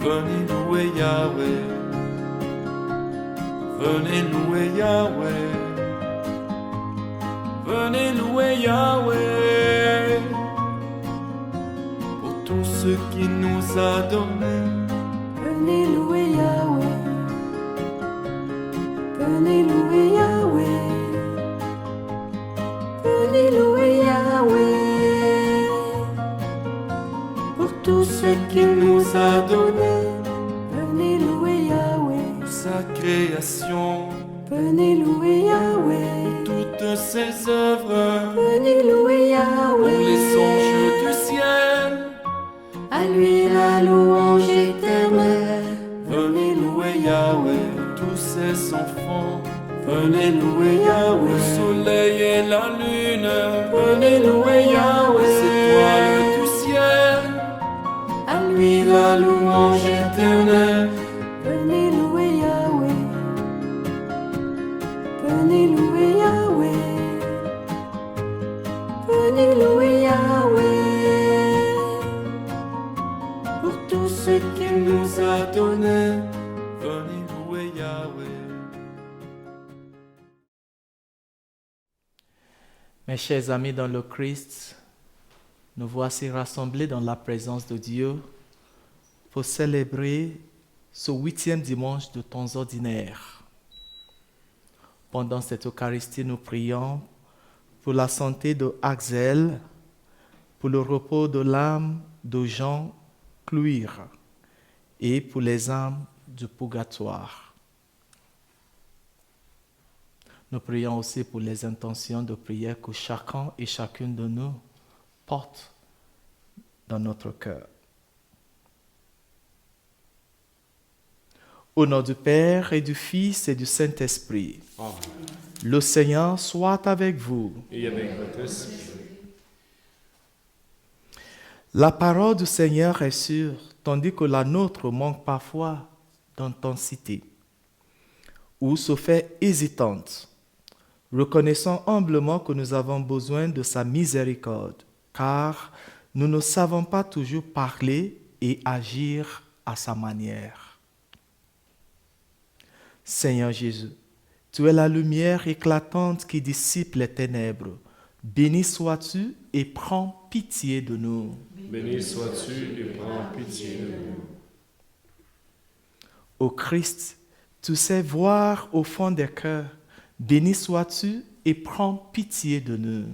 Venez louer Yahweh. Venez louer Yahweh. Venez louer Yahweh. Pour tout ce qu'il nous a donné. Venez louer Yahweh. Venez louer Yahweh. Venez louer Yahweh. Pour tout ce qu'il nous a donné. Venez louer Yahweh. Pour sa création. Venez louer Yahweh. Toutes ses œuvres. Venez louer Yahweh. Pour les anges du ciel. À lui la louange éternelle. Venez louer Yahweh. Tous ses enfants. Venez louer Yahweh. Le soleil et la lune. Venez louer Yahweh. Les étoiles du ciel. À lui la louange éternelle. Venez louer Yahweh. Venez louer Yahweh. Venez louer Yahweh. Pour tout ce qu'il nous a donné. Venez louer Yahweh. Mes chers amis dans le Christ, nous voici rassemblés dans la présence de Dieu pour célébrer ce 8e dimanche de temps ordinaire. Pendant cette Eucharistie, nous prions pour la santé de Axel, pour le repos de l'âme de Jean Cluire et pour les âmes du purgatoire. Nous prions aussi pour les intentions de prière que chacun et chacune de nous porte dans notre cœur. Au nom du Père et du Fils et du Saint-Esprit, Amen. le Seigneur soit avec vous. Et avec votre esprit. La parole du Seigneur est sûre, tandis que la nôtre manque parfois d'intensité, ou se fait hésitante. Reconnaissons humblement que nous avons besoin de sa miséricorde, car nous ne savons pas toujours parler et agir à sa manière. Seigneur Jésus, tu es la lumière éclatante qui dissipe les ténèbres. Béni sois-tu et prends pitié de nous. Béni sois-tu et prends pitié de nous. Ô Christ, tu sais voir au fond des cœurs. Béni sois-tu et prends pitié de nous.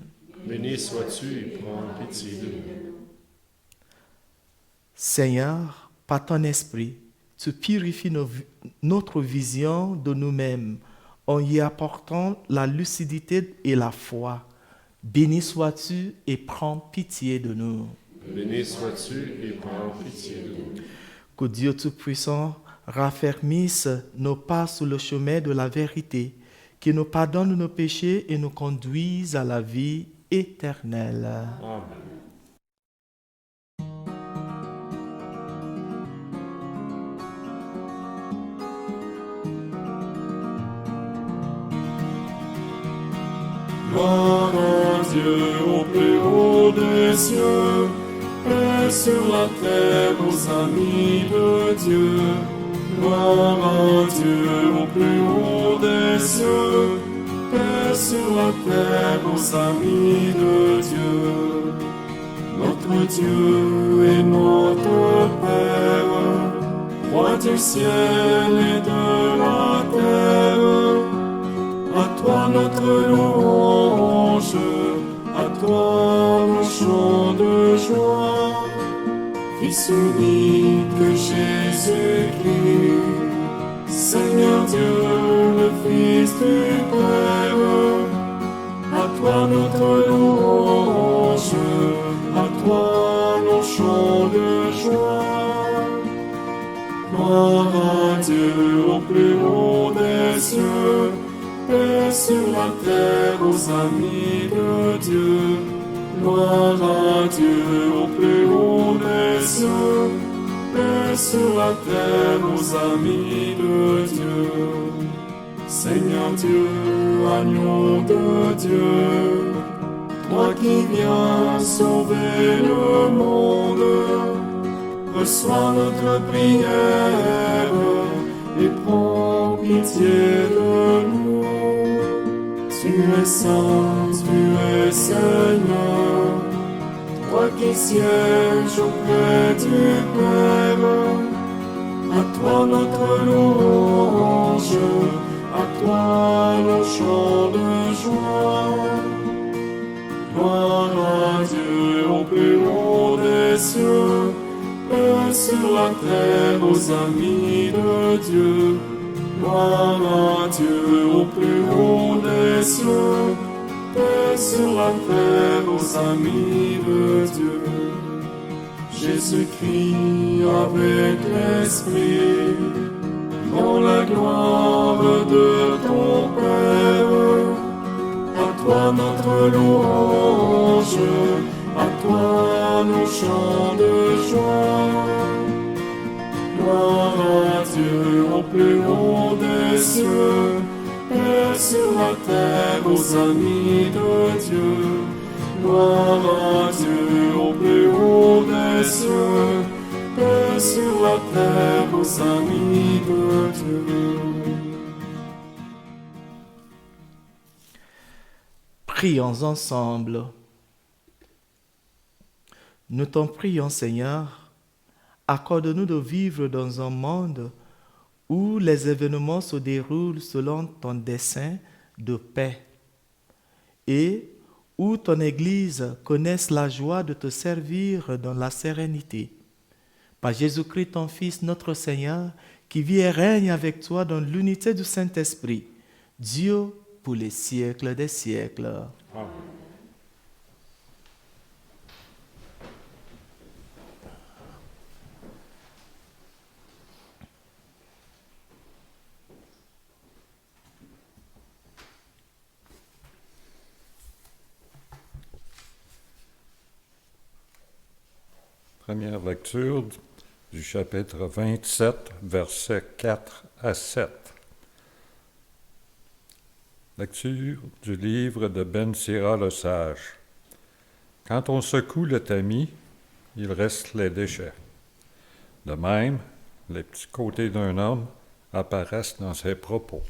Béni sois-tu et prends pitié de nous. Seigneur, par ton esprit, tu purifies notre vision de nous-mêmes en y apportant la lucidité et la foi. Béni sois-tu et prends pitié de nous. Béni sois-tu et prends pitié de nous. Que Dieu Tout-Puissant raffermisse nos pas sur le chemin de la vérité, qui nous pardonne nos péchés et nous conduise à la vie éternelle. Amen. Gloire à Dieu au plus haut des cieux, paix sur la terre aux amis de Dieu. Gloire à Dieu au plus haut des cieux, paix sur la terre aux amis de Dieu. Notre Dieu est notre Père, roi du ciel et de la terre. À toi notre louange, à toi nos chants de joie. Fils unique Jésus-Christ, Seigneur Dieu, le Fils du Père. À toi notre louange, à toi nos chants de joie. Gloire à Dieu au plus haut des cieux, paix sur la terre aux amis de Dieu. Gloire à Dieu au plus haut des cieux, paix sur la terre aux amis de Dieu. Seigneur Dieu, agneau de Dieu, toi qui viens sauver le monde, reçois notre prière et prends pitié de nous. Tu es saint, tu es Seigneur, toi qui sièges auprès du Père. À toi notre louange, à toi nos chants de joie. Gloire à Dieu au plus haut des cieux, et sur la terre aux amis de Dieu. Gloire à Dieu au plus haut des cieux, et sur la terre aux amis de Dieu. Jésus-Christ avec l'Esprit, dans la gloire de ton Père. À toi notre louange, à toi nos chants de joie. Gloire à Dieu au plus haut des cieux, et sur la terre aux amis de Dieu. Gloire à Dieu au plus haut des cieux, et sur la terre aux amis de Dieu. Prions ensemble. Nous t'en prions, Seigneur, accorde-nous de vivre dans un monde où les événements se déroulent selon ton dessein de paix et où ton Église connaisse la joie de te servir dans la sérénité. Par Jésus-Christ, ton Fils, notre Seigneur, qui vit et règne avec toi dans l'unité du Saint-Esprit, Dieu pour les siècles des siècles. Amen. Première lecture du chapitre 27, versets 4 à 7. Lecture du livre de Ben Sira le sage. Quand on secoue le tamis, il reste les déchets. De même, les petits côtés d'un homme apparaissent dans ses propos.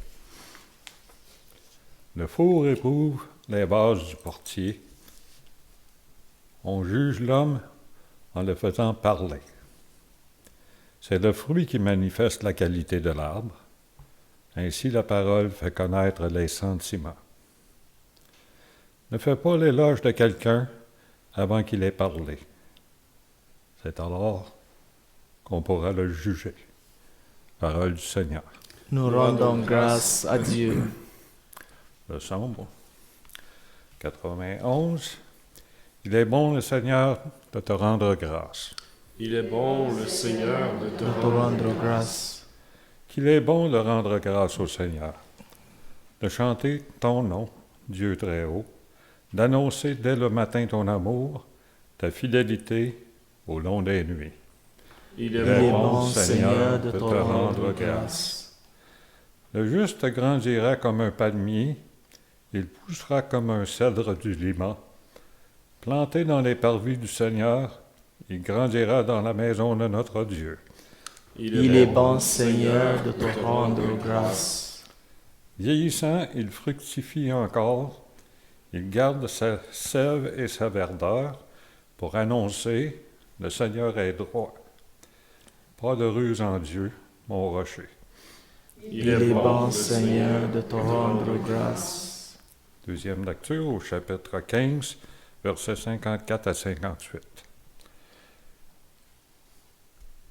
Le four éprouve les bases du portier. On juge l'homme en le faisant parler. C'est le fruit qui manifeste la qualité de l'arbre. Ainsi la parole fait connaître les sentiments. Ne fais pas l'éloge de quelqu'un avant qu'il ait parlé. C'est alors qu'on pourra le juger. Parole du Seigneur. Nous rendons grâce à Dieu. Le psaume 91. Il est bon, le Seigneur, de te rendre grâce. Il est bon, le Seigneur, de te Rendre grâce. Qu'il est bon de rendre grâce au Seigneur, de chanter ton nom, Dieu très haut, d'annoncer dès le matin ton amour, ta fidélité au long des nuits. Il Il est bon, Seigneur, de te rendre grâce. Le juste grandira comme un palmier, il poussera comme un cèdre du Liban. Planté dans les parvis du Seigneur, il grandira dans la maison de notre Dieu. Il est bon, Seigneur, de te rendre grâce. Vieillissant, il fructifie encore, il garde sa sève et sa verdeur pour annoncer « Le Seigneur est droit ». Pas de ruse en Dieu, mon rocher. Il est bon, Seigneur, de te rendre grâce. Deuxième lecture au chapitre 15, versets 54 à 58.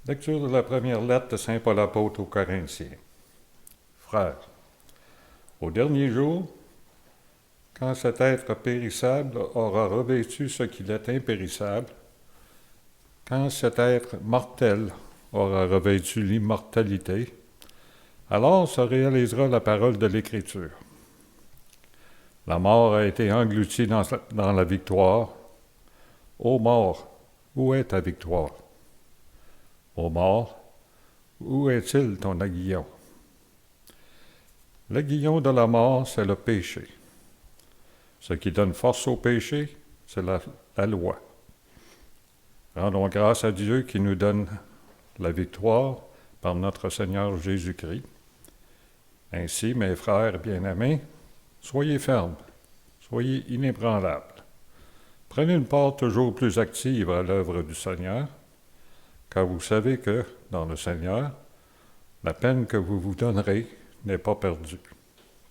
Lecture de la première lettre de Saint Paul apôtre aux Corinthiens. Frères, au dernier jour, quand cet être périssable aura revêtu ce qu'il est impérissable, quand cet être mortel aura revêtu l'immortalité, alors se réalisera la parole de l'Écriture. La mort a été engloutie dans la victoire. Ô mort, où est ta victoire? Ô mort, où est-il ton aiguillon? L'aiguillon de la mort, c'est le péché. Ce qui donne force au péché, c'est la loi. Rendons grâce à Dieu qui nous donne la victoire par notre Seigneur Jésus-Christ. Ainsi, mes frères bien-aimés, soyez fermes, soyez inébranlables. Prenez une part toujours plus active à l'œuvre du Seigneur, car vous savez que, dans le Seigneur, la peine que vous vous donnerez n'est pas perdue.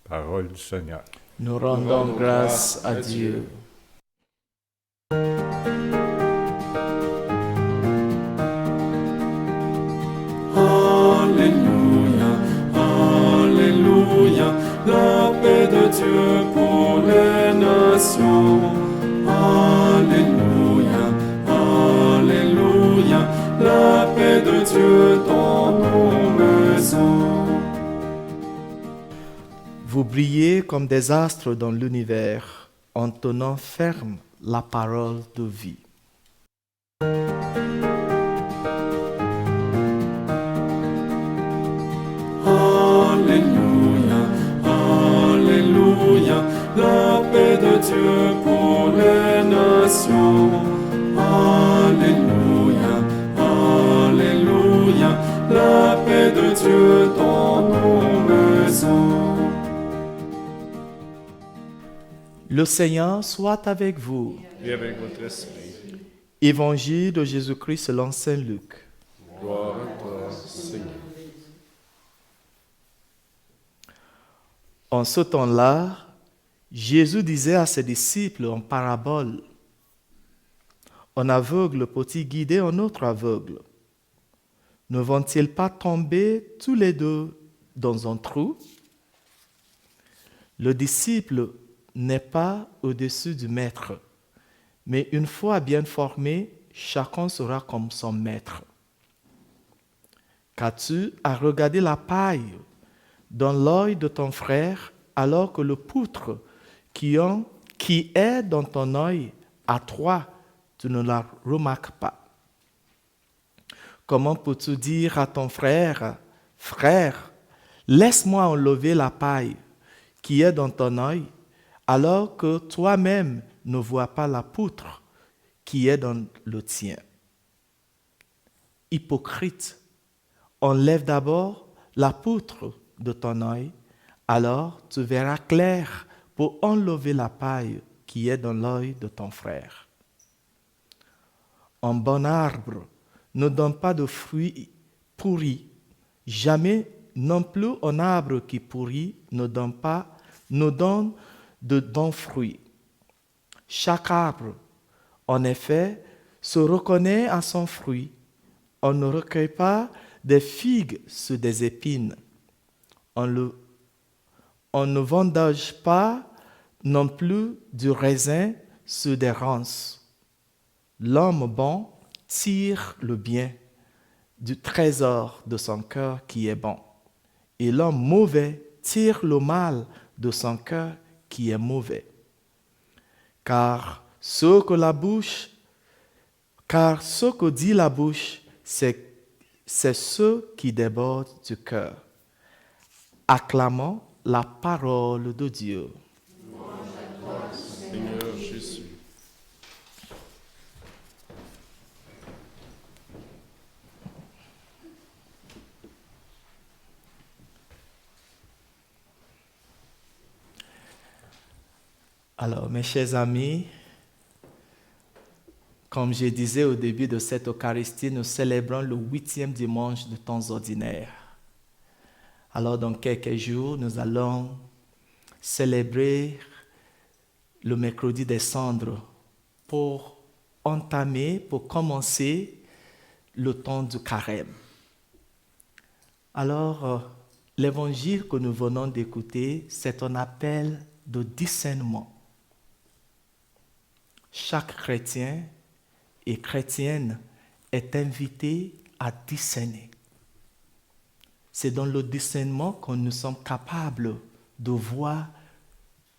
Parole du Seigneur. Nous rendons grâce à Dieu. Alléluia, Alléluia, la paix de Dieu pour les nations. Alléluia, Alléluia, la paix de Dieu dans nos maisons. Vous brillez comme des astres dans l'univers en tenant ferme la parole de vie. Alléluia, Alléluia, la paix de Dieu pour les nations. Alléluia, Alléluia, la paix de Dieu dans nos maisons. Le Seigneur soit avec vous. Et avec votre esprit. Évangile de Jésus-Christ selon saint Luc. Gloire à toi, Seigneur. En ce temps-là, Jésus disait à ses disciples en parabole, « Un aveugle peut-il guider un autre aveugle? Ne vont-ils pas tomber tous les deux dans un trou? Le disciple n'est pas au-dessus du maître, mais une fois bien formé, chacun sera comme son maître. Qu'as-tu à regarder la paille dans l'œil de ton frère, alors que le poutre qui est dans ton œil, à toi, tu ne la remarques pas? Comment peux-tu dire à ton frère, « Frère, laisse-moi enlever la paille qui est dans ton œil, alors que toi-même ne vois pas la poutre qui est dans le tien? » Hypocrite, enlève d'abord la poutre de ton œil, alors tu verras clair pour enlever la paille qui est dans l'œil de ton frère. Un bon arbre ne donne pas de fruits pourris, jamais non plus un arbre qui pourrit ne donne de bons fruits. Chaque arbre, en effet, se reconnaît à son fruit. On ne recueille pas des figues sur des épines. On ne vendange pas non plus du raisin sur des ronces. L'homme bon tire le bien du trésor de son cœur qui est bon, et l'homme mauvais tire le mal de son cœur qui est mauvais. Car ce que dit la bouche, c'est ce qui déborde du cœur. Acclamons la parole de Dieu. Seigneur Jésus. Alors, mes chers amis, comme je disais au début de cette Eucharistie, nous célébrons le 8e dimanche de temps ordinaire. Alors, dans quelques jours, nous allons célébrer le mercredi des cendres pour commencer le temps du carême. Alors, l'évangile que nous venons d'écouter, c'est un appel de discernement. Chaque chrétien et chrétienne est invité à discerner. C'est dans le discernement que nous sommes capables de voir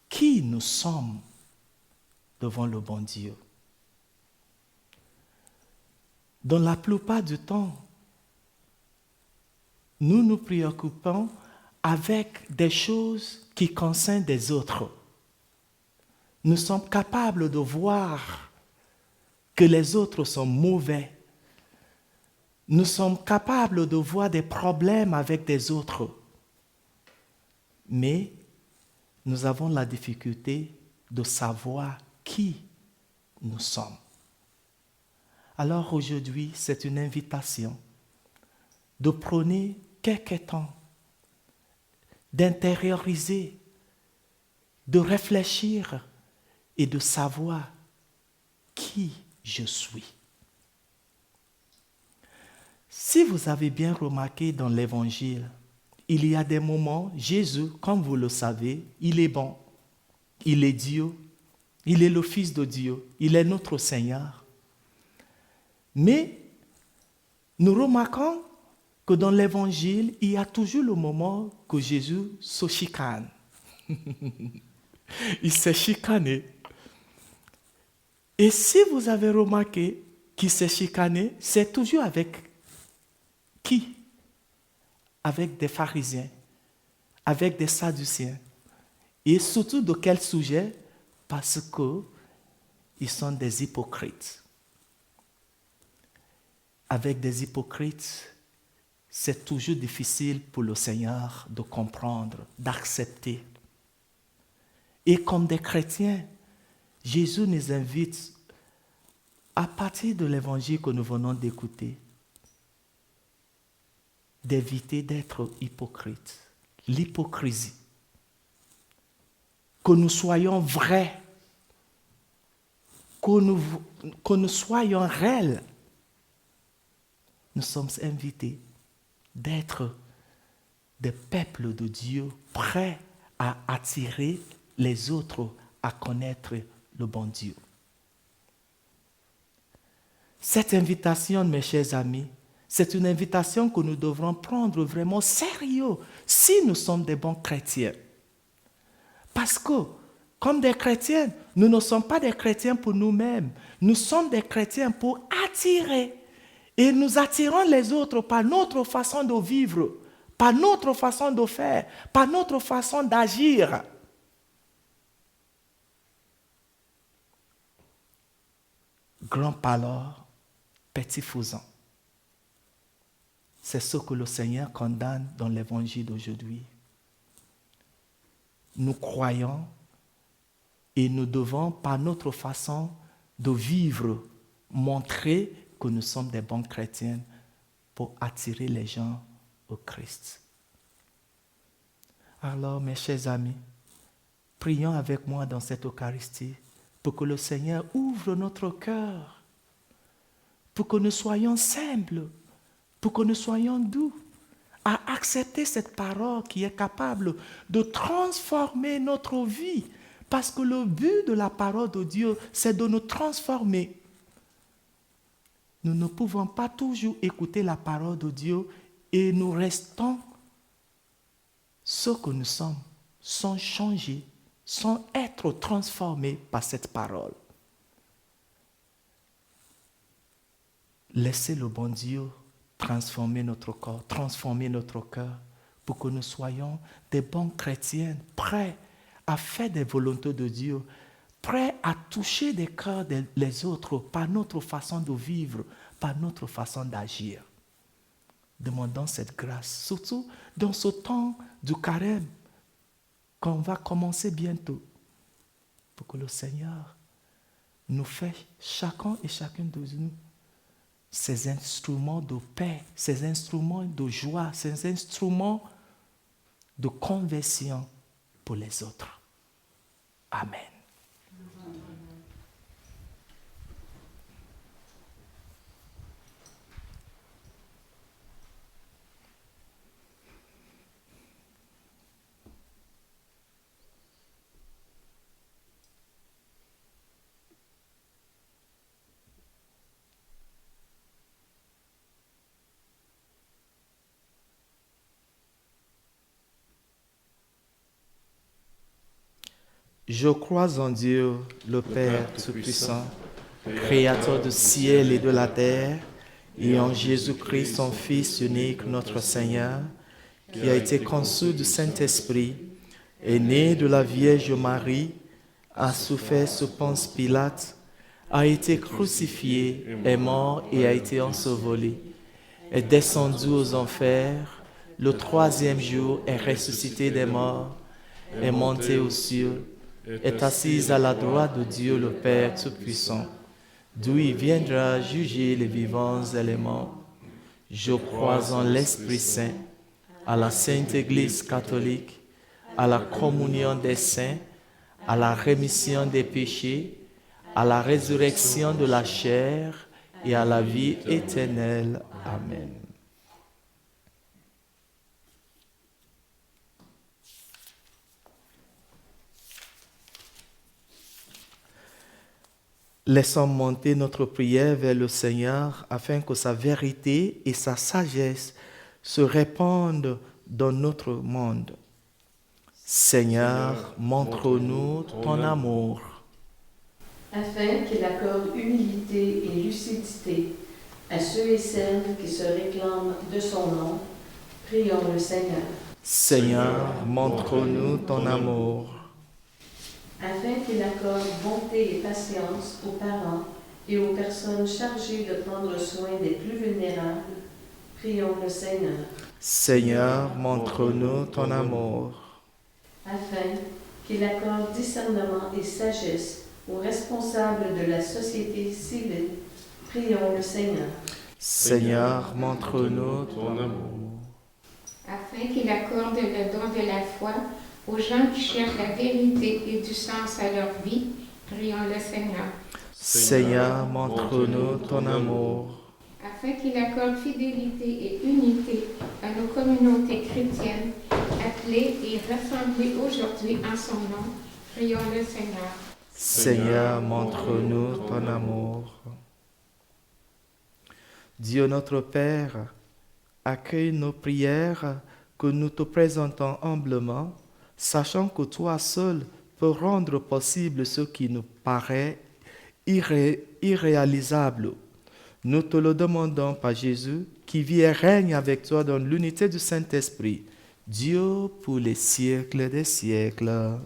qui nous sommes devant le bon Dieu. Dans la plupart du temps, nous nous préoccupons avec des choses qui concernent des autres. Nous sommes capables de voir que les autres sont mauvais. Nous sommes capables de voir des problèmes avec des autres. Mais nous avons la difficulté de savoir qui nous sommes. Alors aujourd'hui, c'est une invitation de prôner quelques temps, d'intérioriser, de réfléchir et de savoir qui je suis. Si vous avez bien remarqué dans l'Évangile, il y a des moments, Jésus, comme vous le savez, il est bon, il est Dieu, il est le Fils de Dieu, il est notre Seigneur. Mais nous remarquons que dans l'Évangile, il y a toujours le moment que Jésus se chicane. Il s'est chicané. Et si vous avez remarqué qu'il s'est chicané, c'est toujours avec qui? Avec des pharisiens, avec des sadduciens. Et surtout de quel sujet? Parce qu'ils sont des hypocrites. Avec des hypocrites, c'est toujours difficile pour le Seigneur de comprendre, d'accepter. Et comme des chrétiens, Jésus nous invite, à partir de l'évangile que nous venons d'écouter, d'éviter d'être hypocrites. L'hypocrisie. Que nous soyons vrais. Que nous soyons réels. Nous sommes invités d'être des peuples de Dieu prêts à attirer les autres à connaître le bon Dieu. Cette invitation, mes chers amis, c'est une invitation que nous devrons prendre vraiment sérieux si nous sommes des bons chrétiens. Parce que, comme des chrétiens, nous ne sommes pas des chrétiens pour nous-mêmes. Nous sommes des chrétiens pour attirer. Et nous attirons les autres par notre façon de vivre, par notre façon de faire, par notre façon d'agir. Grand parleur, petit faisant. C'est ce que le Seigneur condamne dans l'évangile d'aujourd'hui. Nous croyons et nous devons, par notre façon de vivre, montrer que nous sommes des bons chrétiens pour attirer les gens au Christ. Alors, mes chers amis, prions avec moi dans cette Eucharistie pour que le Seigneur ouvre notre cœur, pour que nous soyons simples, pour que nous soyons doux, à accepter cette parole qui est capable de transformer notre vie. Parce que le but de la parole de Dieu, c'est de nous transformer. Nous ne pouvons pas toujours écouter la parole de Dieu et nous restons ce que nous sommes, sans changer, sans être transformés par cette parole. Laissez le bon Dieu transformer notre corps, transformer notre cœur pour que nous soyons des bons chrétiens, prêts à faire des volontés de Dieu, prêts à toucher des cœurs des autres par notre façon de vivre, par notre façon d'agir. Demandons cette grâce, surtout dans ce temps du carême qu'on va commencer bientôt, pour que le Seigneur nous fasse, chacun et chacune de nous, ces instruments de paix, ces instruments de joie, ces instruments de conversion pour les autres. Amen. Je crois en Dieu, le Père Tout-Puissant, Créateur du ciel et de la terre, et en Jésus-Christ, son Fils unique, notre Seigneur, qui a été conçu du Saint-Esprit, est né de la Vierge Marie, a souffert sous Ponce Pilate, a été crucifié, est mort et a été enseveli, est descendu aux enfers, le troisième jour est ressuscité des morts, est monté aux cieux, est assis à la droite de Dieu le Père Tout-Puissant, d'où il viendra juger les vivants et les morts. Je crois en l'Esprit Saint, à la Sainte Église catholique, à la communion des saints, à la rémission des péchés, à la résurrection de la chair et à la vie éternelle. Amen. Laissons monter notre prière vers le Seigneur afin que sa vérité et sa sagesse se répandent dans notre monde. Seigneur, montre-nous ton amour. Afin qu'il accorde humilité et lucidité à ceux et celles qui se réclament de son nom, prions le Seigneur. Seigneur, montre-nous ton amour. Afin qu'il accorde bonté et patience aux parents et aux personnes chargées de prendre soin des plus vulnérables, prions le Seigneur. Seigneur, montre-nous ton amour. Afin qu'il accorde discernement et sagesse aux responsables de la société civile, prions le Seigneur. Seigneur, montre-nous ton amour. Afin qu'il accorde le don de la foi aux gens qui cherchent la vérité et du sens à leur vie, prions le Seigneur. Seigneur, montre-nous ton amour. Afin qu'il accorde fidélité et unité à nos communautés chrétiennes, appelées et rassemblées aujourd'hui en son nom, prions le Seigneur. Seigneur, montre-nous ton amour. Dieu notre Père, accueille nos prières que nous te présentons humblement, sachant que toi seul peux rendre possible ce qui nous paraît irréalisable. Nous te le demandons par Jésus, qui vit et règne avec toi dans l'unité du Saint-Esprit, Dieu pour les siècles des siècles. Amen.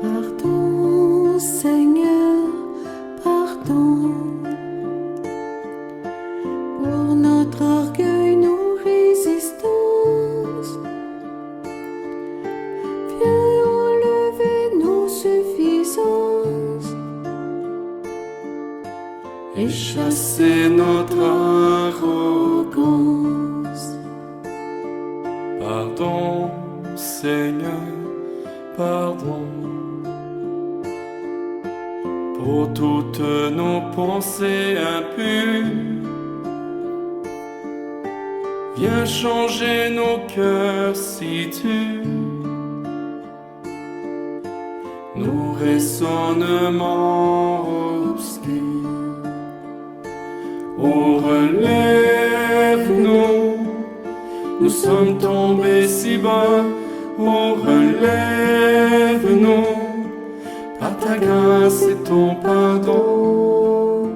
Pardon, Seigneur, pardon. Pour notre orgueil, nos résistances. Viens enlever nos suffisances Et chasser notre arrogance. pardon, Seigneur, pardon. Pour toutes nos pensées impures, viens changer nos cœurs si tu nos raisonnements obscurs. Oh, relève-nous, nous sommes tombés si bas. Oh, relève-nous, par ta grâce et ton pardon.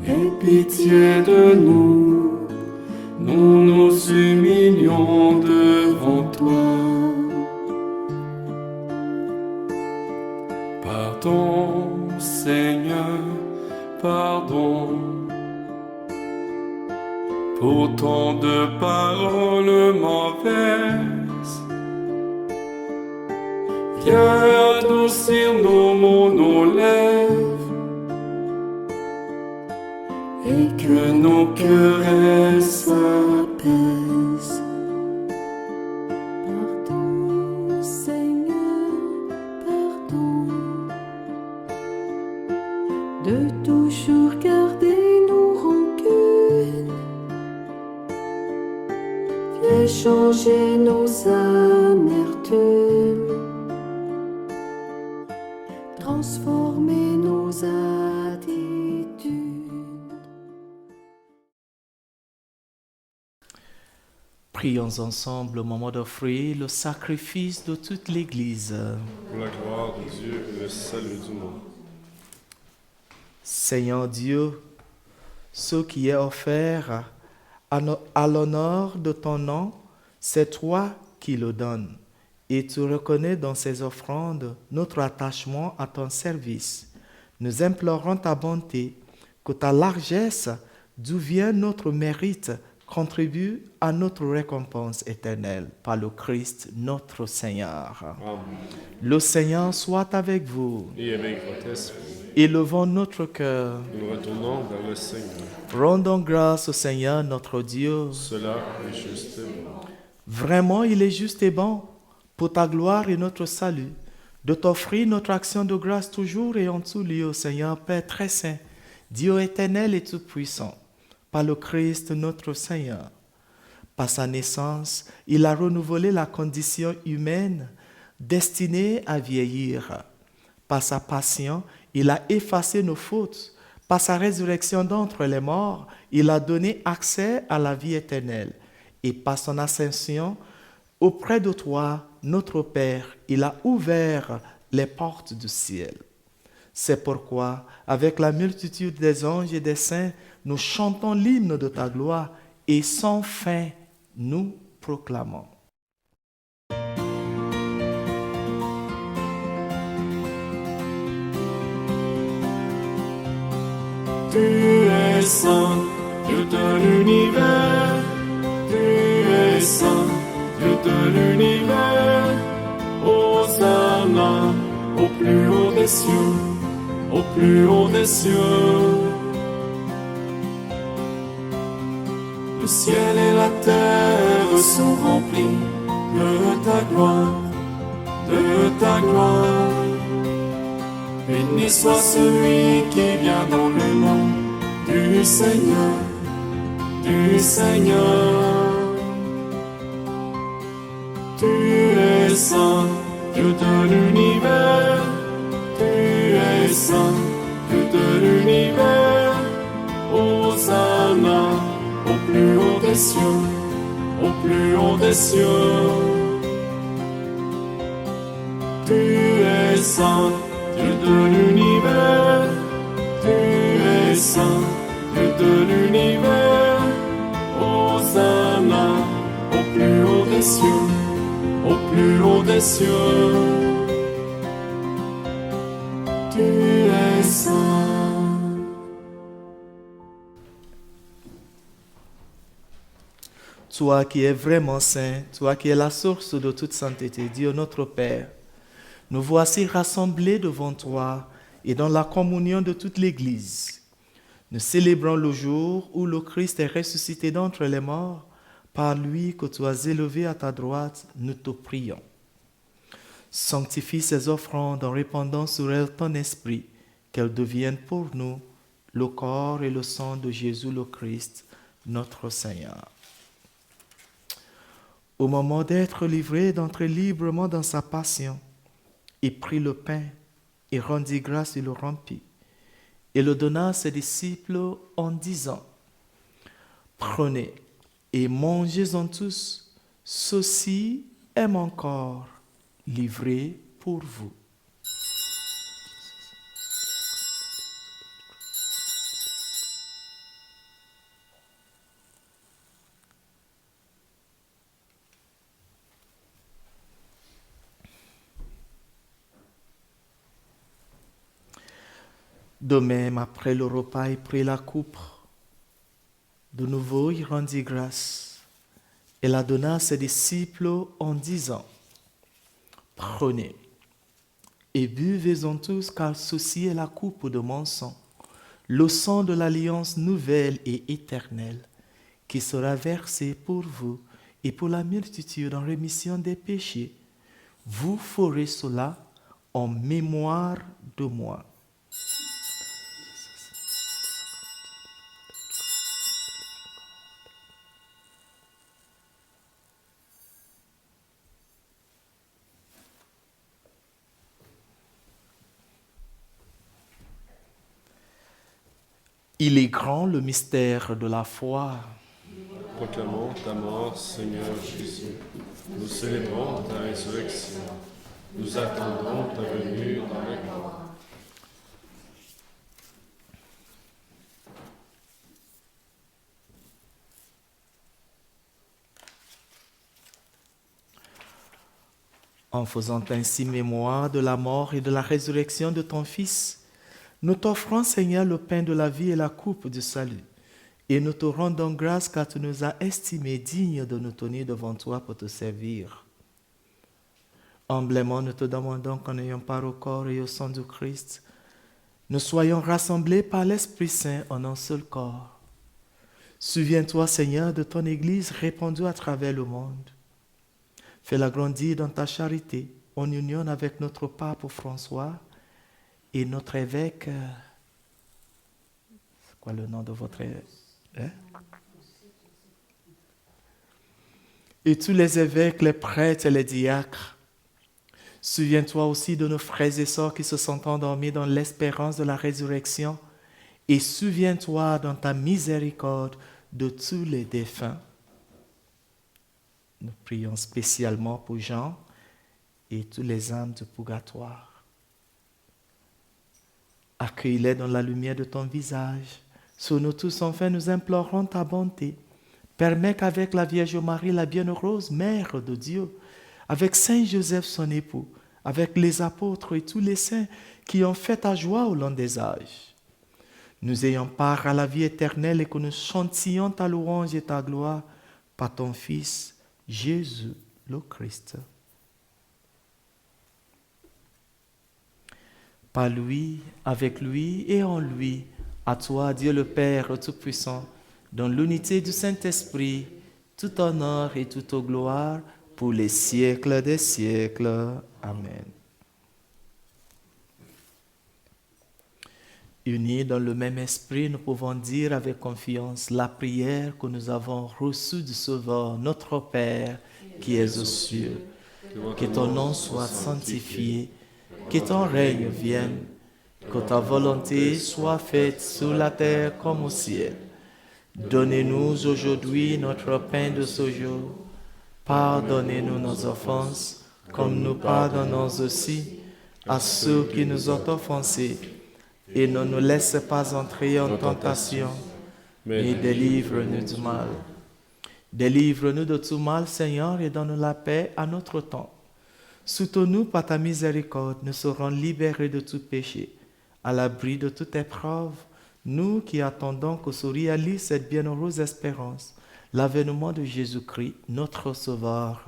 Aie pitié de nous, nous nous humilions devant toi. Pardon, Seigneur, pardon. Pour tant de paroles mauvaises, viens adoucir nos mots, nos lèvres, et que nos querelles s'apaisent. Pardon, Seigneur, pardon. De toujours garder nos rancunes. Viens changer nos amertumes. Transformer nos attitudes. Prions ensemble au moment d'offrir le sacrifice de toute l'Église. Pour la gloire de Dieu et le salut du monde. Seigneur Dieu, ce qui est offert à l'honneur de ton nom, c'est toi qui le donnes. Et tu reconnais dans ces offrandes notre attachement à ton service. Nous implorons ta bonté, que ta largesse, d'où vient notre mérite, contribue à notre récompense éternelle par le Christ notre Seigneur. Amen. Le Seigneur soit avec vous. Et avec votre esprit, Élevons notre cœur. nous retournons vers le Seigneur. Rendons grâce au Seigneur notre Dieu. Cela est juste et bon. Vraiment, il est juste et bon, pour ta gloire et notre salut, de t'offrir notre action de grâce toujours et en tout lieu, Seigneur Père très saint, Dieu éternel et tout-puissant, par le Christ notre Seigneur. Par sa naissance, il a renouvelé la condition humaine destinée à vieillir. Par sa passion, il a effacé nos fautes. Par sa résurrection d'entre les morts, il a donné accès à la vie éternelle. Et par son ascension, auprès de toi, notre Père, il a ouvert les portes du ciel. C'est pourquoi, avec la multitude des anges et des saints, nous chantons l'hymne de ta gloire et sans fin, nous proclamons. Tu es saint, Dieu de l'univers. Tu es saint, Dieu de l'univers. Hosanna au plus haut des cieux, au plus haut des cieux. Le ciel et la terre sont remplis de ta gloire, de ta gloire. Béni soit celui qui vient dans le nom du Seigneur, du Seigneur. Tu es saint, Dieu de l'univers. Tu es saint, Dieu de l'univers. Hosanna au plus haut des cieux, au plus haut des cieux. Tu es saint, Dieu de l'univers. Tu es saint, Dieu de l'univers. Hosanna au plus haut des cieux, au plus haut des cieux. Tu es saint. Toi qui es vraiment saint, toi qui es la source de toute sainteté, Dieu notre Père, nous voici rassemblés devant toi et dans la communion de toute l'Église. Nous célébrons le jour où le Christ est ressuscité d'entre les morts. Par lui que tu as élevé à ta droite, nous te prions. Sanctifie ces offrandes en répandant sur elles ton esprit, qu'elles deviennent pour nous le corps et le sang de Jésus le Christ, notre Seigneur. Au moment d'être livré, d'entrer librement dans sa passion, il prit le pain et rendit grâce et le rompit, et le donna à ses disciples en disant, « Prenez et mangez-en tous, ceci est mon corps livré pour vous. » De même, après le repas, il prit la coupe. De nouveau, il rendit grâce et la donna à ses disciples en disant, « Prenez et buvez-en tous, car ceci est la coupe de mon sang, le sang de l'alliance nouvelle et éternelle, qui sera versé pour vous et pour la multitude en rémission des péchés. Vous ferez cela en mémoire de moi. » Il est grand le mystère de la foi. Proclamons ta mort, Seigneur Jésus. Nous célébrons ta résurrection. Nous attendons ta venue dans la gloire. En faisant ainsi mémoire de la mort et de la résurrection de ton Fils, nous t'offrons, Seigneur, le pain de la vie et la coupe du salut. Et nous te rendons grâce car tu nous as estimés dignes de nous tenir devant toi pour te servir. Humblement, nous te demandons qu'en ayant part au corps et au sang du Christ, nous soyons rassemblés par l'Esprit Saint en un seul corps. Souviens-toi, Seigneur, de ton Église répandue à travers le monde. Fais-la grandir dans ta charité, en union avec notre pape François et notre évêque. C'est quoi le nom de votre évêque? Et tous les évêques, les prêtres et les diacres. Souviens-toi aussi de nos frères et sœurs qui se sont endormis dans l'espérance de la résurrection. Et souviens-toi dans ta miséricorde de tous les défunts. Nous prions spécialement pour Jean et toutes les âmes du purgatoire. Accueille-les dans la lumière de ton visage. Sur nous tous, enfin, nous implorons ta bonté. Permets qu'avec la Vierge Marie, la bienheureuse Mère de Dieu, avec Saint Joseph son époux, avec les apôtres et tous les saints qui ont fait ta joie au long des âges, nous ayons part à la vie éternelle et que nous chantions ta louange et ta gloire par ton Fils, Jésus le Christ. Par lui, avec lui et en lui, à toi, Dieu le Père Tout-Puissant, dans l'unité du Saint-Esprit, tout honneur et toute gloire pour les siècles des siècles. Amen. Unis dans le même esprit, nous pouvons dire avec confiance la prière que nous avons reçue du Sauveur, notre Père, qui es aux cieux. Que ton nom soit sanctifié, que ton règne vienne, que ta volonté soit faite sur la terre comme au ciel. Donnez-nous aujourd'hui notre pain de ce jour. Pardonnez-nous nos offenses, comme nous pardonnons aussi à ceux qui nous ont offensés. Et ne nous laisse pas entrer en tentation, mais délivre-nous du mal. Délivre-nous de tout mal, Seigneur, et donne la paix à notre temps. Soutenons-nous par ta miséricorde, nous serons libérés de tout péché, à l'abri de toute épreuve, nous qui attendons que se réalise cette bienheureuse espérance, l'avènement de Jésus-Christ, notre Sauveur.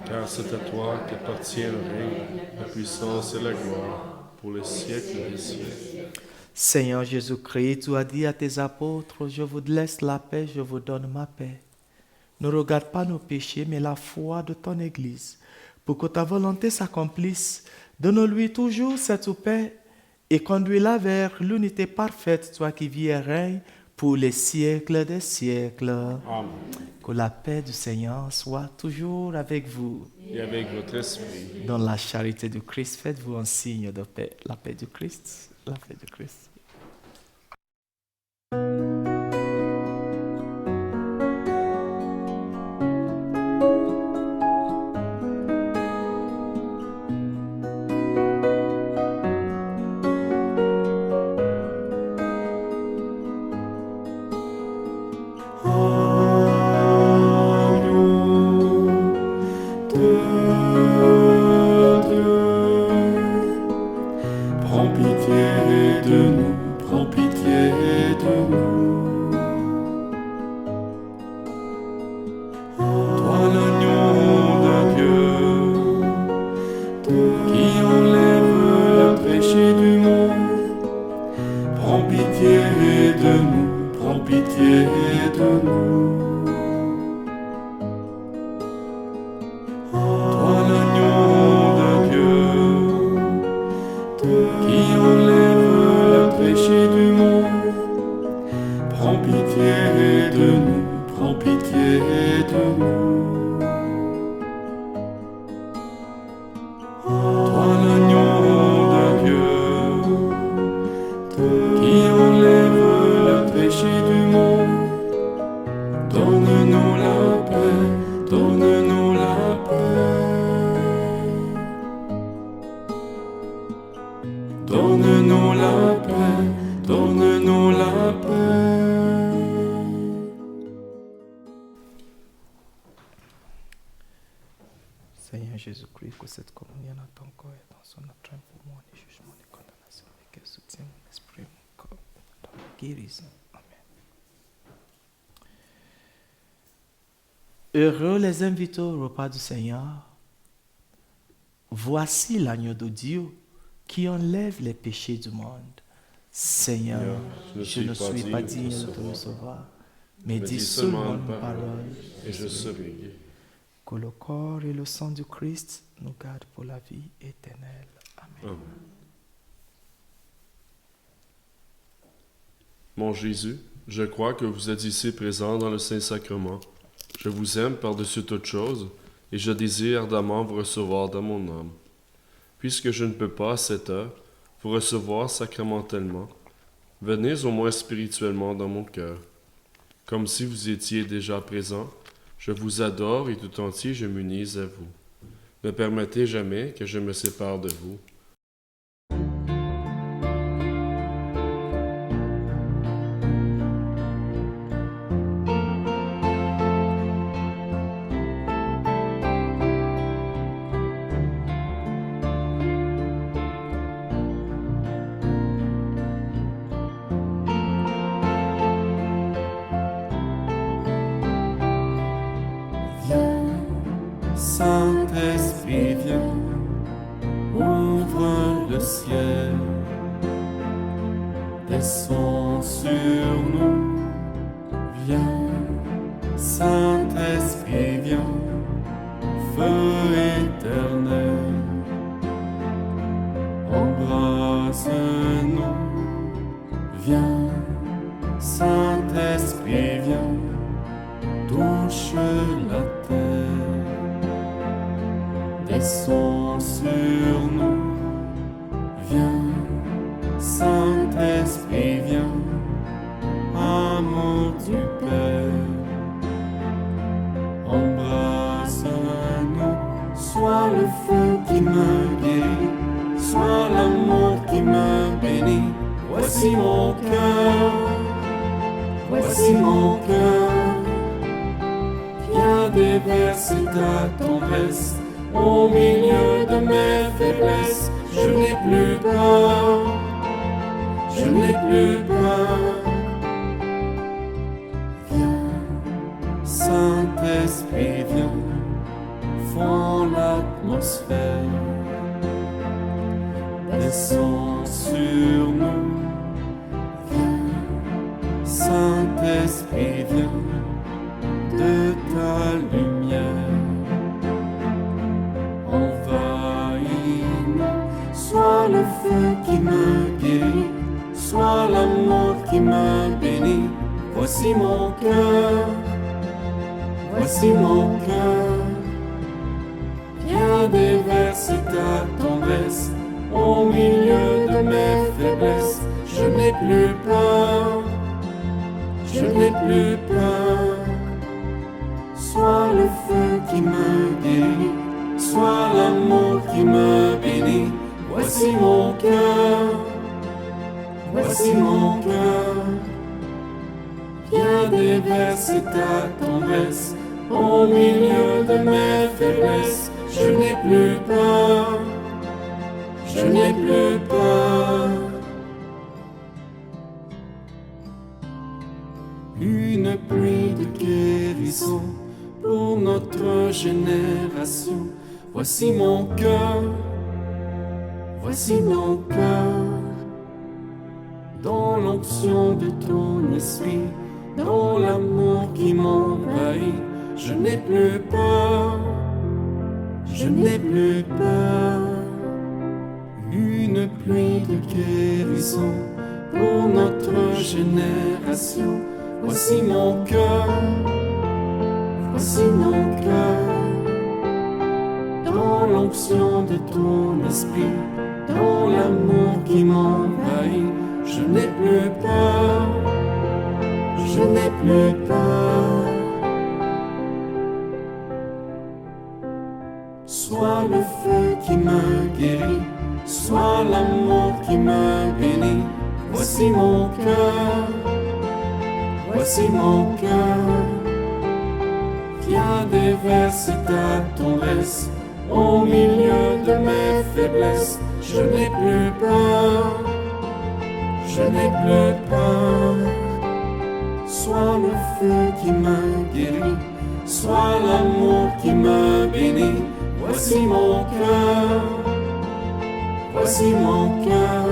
Car c'est à toi qu'appartient le règne, la puissance et la gloire, pour les siècles des siècles. Seigneur Jésus-Christ, tu as dit à tes apôtres, je vous laisse la paix, je vous donne ma paix. Ne regarde pas nos péchés, mais la foi de ton Église. Pour que ta volonté s'accomplisse, donne-lui toujours cette paix et conduis-la vers l'unité parfaite, toi qui vis et règnes pour les siècles des siècles. Amen. Que la paix du Seigneur soit toujours avec vous. Et avec votre esprit. Dans la charité du Christ, faites-vous un signe de paix. La paix du Christ, la paix du Christ. Prends pitié de nous. Seigneur Jésus-Christ, que cette communion dans ton corps et dans son entrain pour moi, ni jugement, ni condamnation, mais qu'elle soutienne mon esprit, mon corps, dans la guérison. Amen. Heureux les invités au repas du Seigneur. Voici l'agneau de Dieu qui enlève les péchés du monde. Seigneur, je ne suis pas digne de te recevoir, mais dis seulement une parole et je serai guéri. Que le corps et le sang du Christ nous gardent pour la vie éternelle. Amen. Amen. Mon Jésus, je crois que vous êtes ici présent dans le Saint-Sacrement. Je vous aime par-dessus toute chose et je désire ardemment vous recevoir dans mon âme. Puisque je ne peux pas à cette heure vous recevoir sacramentellement, venez au moins spirituellement dans mon cœur. Comme si vous étiez déjà présent, je vous adore et tout entier je m'unis à vous. Ne permettez jamais que je me sépare de vous. Saint-Esprit, viens, ouvre le ciel, descends sur nous, viens, Saint-Esprit, viens, feu éternel, embrasse-nous, viens, Saint-Esprit, viens, touche la terre. Descends sur nous, viens, Saint-Esprit, viens, amour du Père, embrasse-nous, sois le feu qui me guérit, sois l'amour qui me bénit, voici mon cœur, voici mon cœur, viens déverser ta tendresse. Au milieu de mes faiblesses, je n'ai plus peur, je n'ai plus peur. Viens, Saint-Esprit, viens, fonds l'atmosphère. Descends sur nous, viens, Saint-Esprit, viens, de ta lumière. Sois le feu qui me guérit, sois l'amour qui me bénit. Voici mon cœur, voici mon cœur. Viens déverser ta tendresse au milieu de mes faiblesses. Je n'ai plus peur, je n'ai plus peur. Sois le feu qui me guérit, sois l'amour qui me bénit. Voici mon cœur, voici mon cœur. Viens déverser ta tendresse au milieu de mes faiblesses. Je n'ai plus peur, je n'ai plus peur. Une pluie de guérison pour notre génération. Voici mon cœur. Voici mon cœur, dans l'onction de ton esprit, dans l'amour qui m'envahit. Je n'ai plus peur, je n'ai plus peur. Une pluie de guérison pour notre génération. Voici mon cœur, voici mon cœur, dans l'onction de ton esprit. Dans l'amour qui m'envahit, je n'ai plus peur, je n'ai plus peur. Sois le feu qui me guérit, sois l'amour qui me bénit. Voici mon cœur, voici mon cœur. Viens déverser ta tendresse Au milieu de mes faiblesses, je n'ai plus peur. Je n'ai plus peur. Sois le feu qui me guérit, sois l'amour qui me bénit. Voici mon cœur, voici mon cœur.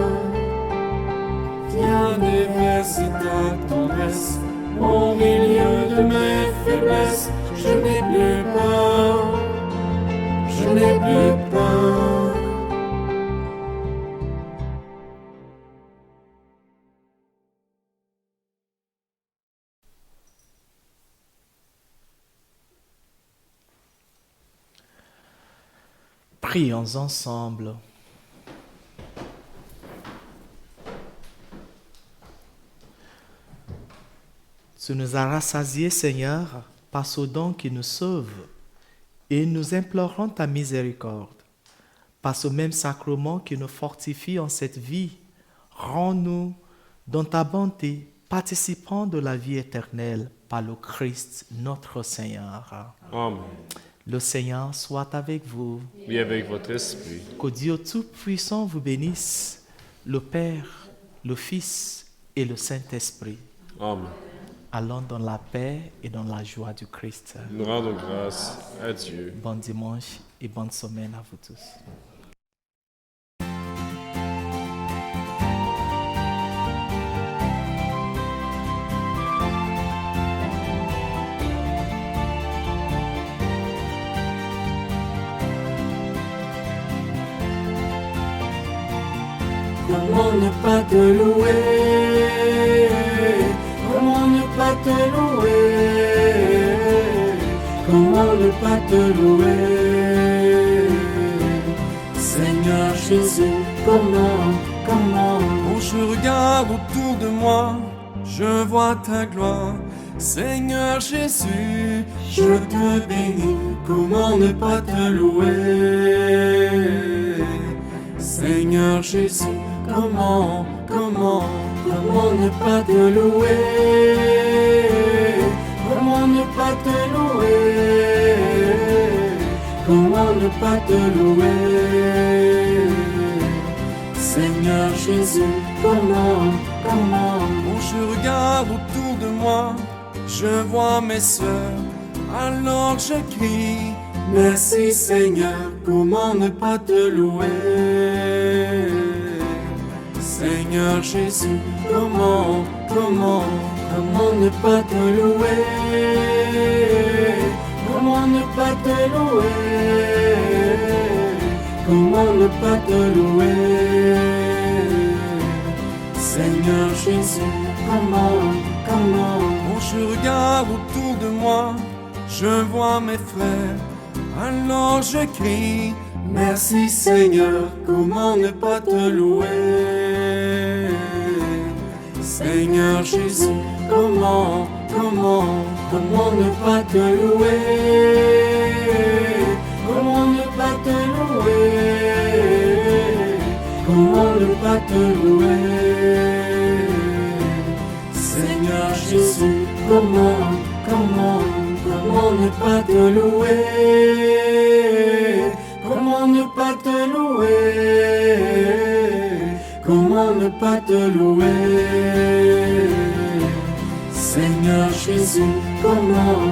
Viens déverser ta tendresse. Au milieu de mes faiblesses, je n'ai plus peur. Je n'ai plus peur. Prions ensemble. Tu nous as rassasiés, Seigneur, par ce don qui nous sauve, et nous implorons ta miséricorde. Par ce même sacrement qui nous fortifie en cette vie, rends-nous, dans ta bonté, participants de la vie éternelle par le Christ, notre Seigneur. Amen. Le Seigneur soit avec vous. Et avec votre esprit. Que Dieu Tout-Puissant vous bénisse, le Père, le Fils et le Saint-Esprit. Amen. Allons dans la paix et dans la joie du Christ. Nous rendons grâce à Dieu. Bon dimanche et bonne semaine à vous tous. Comment ne pas te louer? Comment ne pas te louer? Comment ne pas te louer? Seigneur Jésus, comment? Quand je regarde autour de moi, je vois ta gloire. Seigneur Jésus, je te bénis. Comment ne pas te louer? Seigneur Jésus, comment ne pas te louer? Comment ne pas te louer? Comment ne pas te louer? Seigneur Jésus, comment? Quand je regarde autour de moi, je vois mes sœurs, alors je crie, merci Seigneur, comment ne pas te louer? Seigneur Jésus, comment ne pas te louer? Comment ne pas te louer? Comment ne pas te louer? Seigneur Jésus, comment? Quand je regarde autour de moi, je vois mes frères, alors je crie, merci Seigneur, comment ne pas te louer? Seigneur Jésus, comment ne pas te louer? Comment ne pas te louer? Comment ne pas te louer? Seigneur Jésus, comment ne pas te louer? Comment ne pas te louer? Comment ne pas te louer? Seigneur Jésus, comment